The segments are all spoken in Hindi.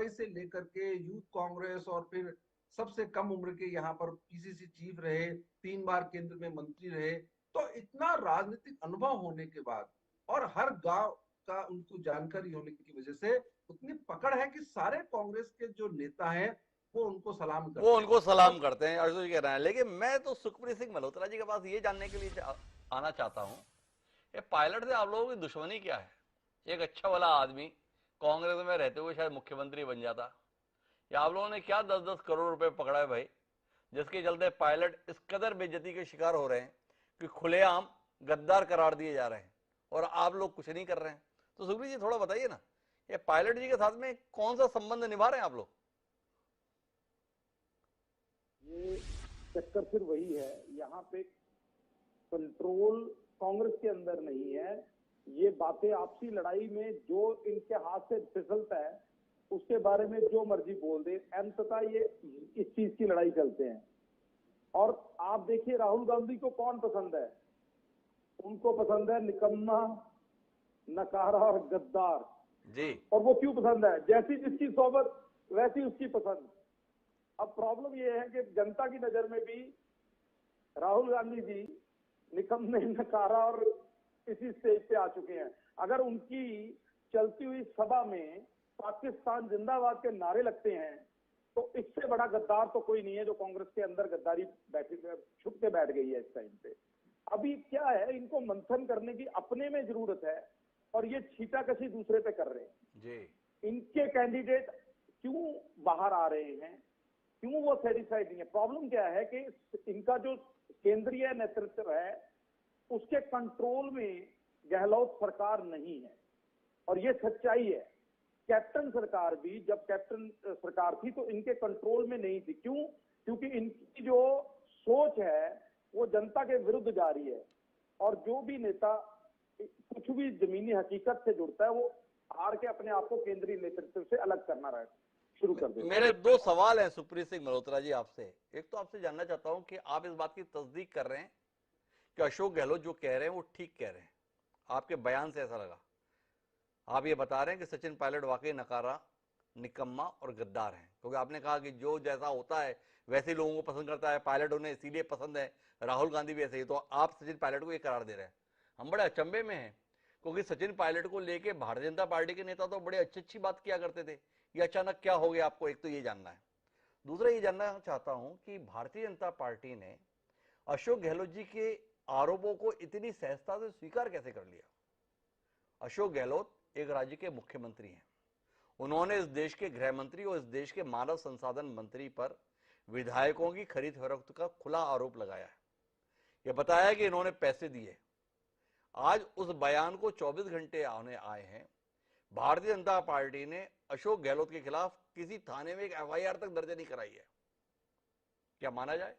पीएफआई से लेकर के यूथ कांग्रेस और फिर सबसे कम उम्र के यहाँ पर पीसीसी चीफ रहे, 3 बार केंद्र में मंत्री रहे, तो इतना राजनीतिक अनुभव होने के बाद और हर गांव का उनको जानकारी होने की वजह से उतनी पकड़ है कि सारे कांग्रेस के जो नेता हैं वो उनको सलाम करते हैं। अर्जुन जी कह रहे हैं। लेकिन मैं तो सुखप्रीत सिंह मल्होत्रा जी के पास ये जानने के लिए आना चाहता हूँ, ये पायलट से आप लोगों की दुश्मनी क्या है? एक अच्छा वाला आदमी कांग्रेस में रहते हुए शायद मुख्यमंत्री बन जाता, या आप लोगों ने क्या 10-10 करोड़ रुपए पकड़ा है भाई, जिसके चलते पायलट इस कदर बेइज्जती के शिकार हो रहे हैं कि खुलेआम गद्दार करार दिए जा रहे हैं और आप लोग कुछ नहीं कर रहे हैं? तो सुखबीर जी थोड़ा बताइए ना, ये पायलट जी के साथ में कौन सा संबंध निभा रहे हैं आप लोग? ये चक्कर फिर वही है, यहाँ पे कंट्रोल कांग्रेस के अंदर नहीं है। ये बातें आपसी लड़ाई में जो इनके हाथ से फिसलता है उसके बारे में जो मर्जी बोल दे, अंततः ये इस चीज की लड़ाई चलते हैं। और आप देखिए राहुल गांधी को कौन पसंद है? उनको पसंद है निकम्मा, नकारा और गद्दार जी। और वो क्यों पसंद है? जैसी जिसकी सोबत वैसी उसकी पसंद। अब प्रॉब्लम ये है कि जनता की नजर में भी राहुल गांधी जी निकम्मे, नकारा और इसी स्टेज पे आ चुके हैं। अगर उनकी चलती हुई सभा में पाकिस्तान जिंदाबाद के नारे लगते हैं तो इससे बड़ा गद्दार तो कोई नहीं है जो कांग्रेस के अंदर गद्दारी छुप के बैठ गई है इस टाइम पे। अभी क्या है, इनको मंथन करने की अपने में जरूरत है और ये छीटाकशी दूसरे पे कर रहे हैं जी। इनके कैंडिडेट क्यों बाहर आ रहे हैं, क्यों वो सेटिस्फाइड नहीं है? प्रॉब्लम क्या है कि इनका जो केंद्रीय नेतृत्व है उसके कंट्रोल में गहलोत सरकार नहीं है और ये सच्चाई है। कैप्टन सरकार भी, जब कैप्टन सरकार थी तो इनके कंट्रोल में नहीं थी। क्यों? क्योंकि इनकी जो सोच है वो जनता के विरुद्ध जा रही है और जो भी नेता कुछ भी जमीनी हकीकत से जुड़ता है वो हार के अपने आप को केंद्रीय नेतृत्व से अलग करना शुरू कर देता है। मेरे दो सवाल हैं सुखप्रीत सिंह मल्होत्रा जी आपसे। एक तो आपसे जानना चाहता हूं कि आप इस बात की तस्दीक कर रहे हैं कि अशोक गहलोत जो कह रहे हैं वो ठीक कह रहे हैं? आपके बयान से ऐसा लगा। आप ये बता रहे हैं कि सचिन पायलट वाकई नकारा, निकम्मा और गद्दार हैं, क्योंकि आपने कहा कि जो जैसा होता है वैसे लोगों को पसंद करता है, पायलट उन्हें इसीलिए पसंद है, राहुल गांधी भी ऐसे ही। तो आप सचिन पायलट को ये करार दे रहे हैं। हम बड़े अचंभे में हैं, क्योंकि सचिन पायलट को लेके भारतीय जनता पार्टी के नेता तो बड़े अच्छी बात किया करते थे। ये अचानक क्या हो गया आपको? एक तो ये जानना है। दूसरा ये जानना चाहता हूं कि भारतीय जनता पार्टी ने अशोक गहलोत जी के आरोपों को इतनी सहजता से स्वीकार कैसे कर लिया? अशोक गहलोत एक राज्य के मुख्यमंत्री हैं। उन्होंने इस देश के गृह मंत्री और इस देश के मानव संसाधन मंत्री पर विधायकों की खरीद फरोख्त का खुला आरोप लगाया है। यह बताया कि इन्होंने पैसे दिए। आज उस बयान को 24 घंटे आने आए हैं, भारतीय जनता पार्टी ने अशोक गहलोत के खिलाफ किसी थाने में एक एफआईआर तक दर्ज नहीं कराई है। क्या माना जाए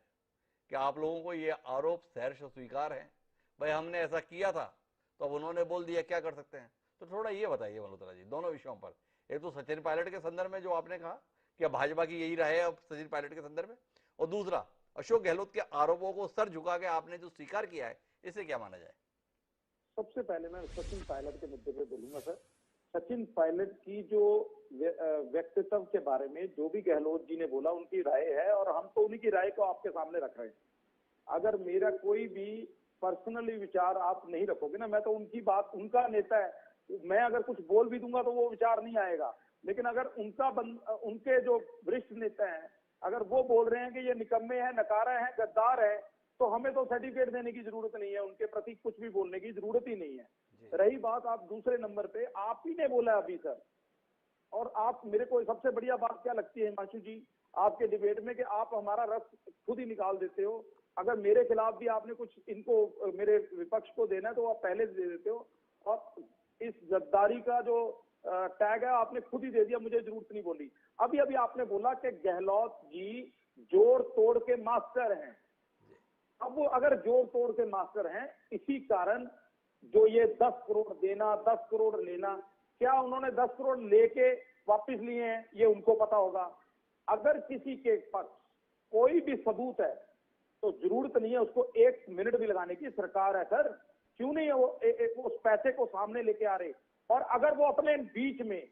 कि आप लोगों को यह आरोप सहर्ष स्वीकार है? भाई हमने ऐसा किया था तो अब उन्होंने बोल दिया, क्या कर सकते हैं? तो थोड़ा ये बताइए मल्होत्रा जी, दोनों विषयों पर। एक तो सचिन पायलट के संदर्भ में जो आपने कहा कि भाजपा की यही राय है अब सचिन पायलट के संदर्भ में, और दूसरा अशोक गहलोत के आरोपों को सर झुका के आपने जो स्वीकार किया है, इसे क्या माना जाए? सबसे पहले मैं सचिन पायलट के मुद्दे पे बोलूंगा सर। सचिन पायलट की जो व्यक्तित्व के बारे में जो भी गहलोत जी ने बोला उनकी राय है और हम तो उन्हीं की राय को आपके सामने रख रहे हैं। अगर मेरा कोई भी पर्सनली विचार आप नहीं रखोगे ना, मैं तो उनकी बात, उनका नेता है, मैं अगर कुछ बोल भी दूंगा तो वो विचार नहीं आएगा। लेकिन अगर उनके जो वरिष्ठ नेता हैं अगर वो बोल रहे हैं कि ये निकम्मे हैं, नकारा हैं, गद्दार हैं, तो हमें तो सर्टिफिकेट देने की जरूरत नहीं है, उनके प्रति कुछ भी बोलने की जरूरत ही नहीं है। रही बात आप दूसरे नंबर पे, आप ही ने बोला अभी सर, और आप, मेरे को सबसे बढ़िया बात क्या लगती है हिमांशु जी आपके डिबेट में, कि आप हमारा रस खुद ही निकाल देते हो। अगर मेरे खिलाफ भी आपने कुछ इनको, मेरे विपक्ष को देना है तो आप पहले दे देते हो, और इस गद्दारी का जो टैग है आपने खुद ही दे दिया, मुझे जरूरत नहीं बोली। अभी अभी आपने बोला कि गहलोत जी जोड़ तोड़ के मास्टर हैं। अब वो अगर जोड़ तोड़ के मास्टर हैं, इसी कारण जो ये 10 करोड़ देना, 10 करोड़ लेना, क्या उन्होंने 10 करोड़ लेके वापस लिए हैं ये उनको पता होगा। अगर किसी के पास कोई भी सबूत है तो जरूरत नहीं है उसको 1 मिनट भी लगाने की। सरकार है सर, क्यों नहीं है वो उस पैसे को सामने लेके आ रहे? और अगर वो अपने बीच में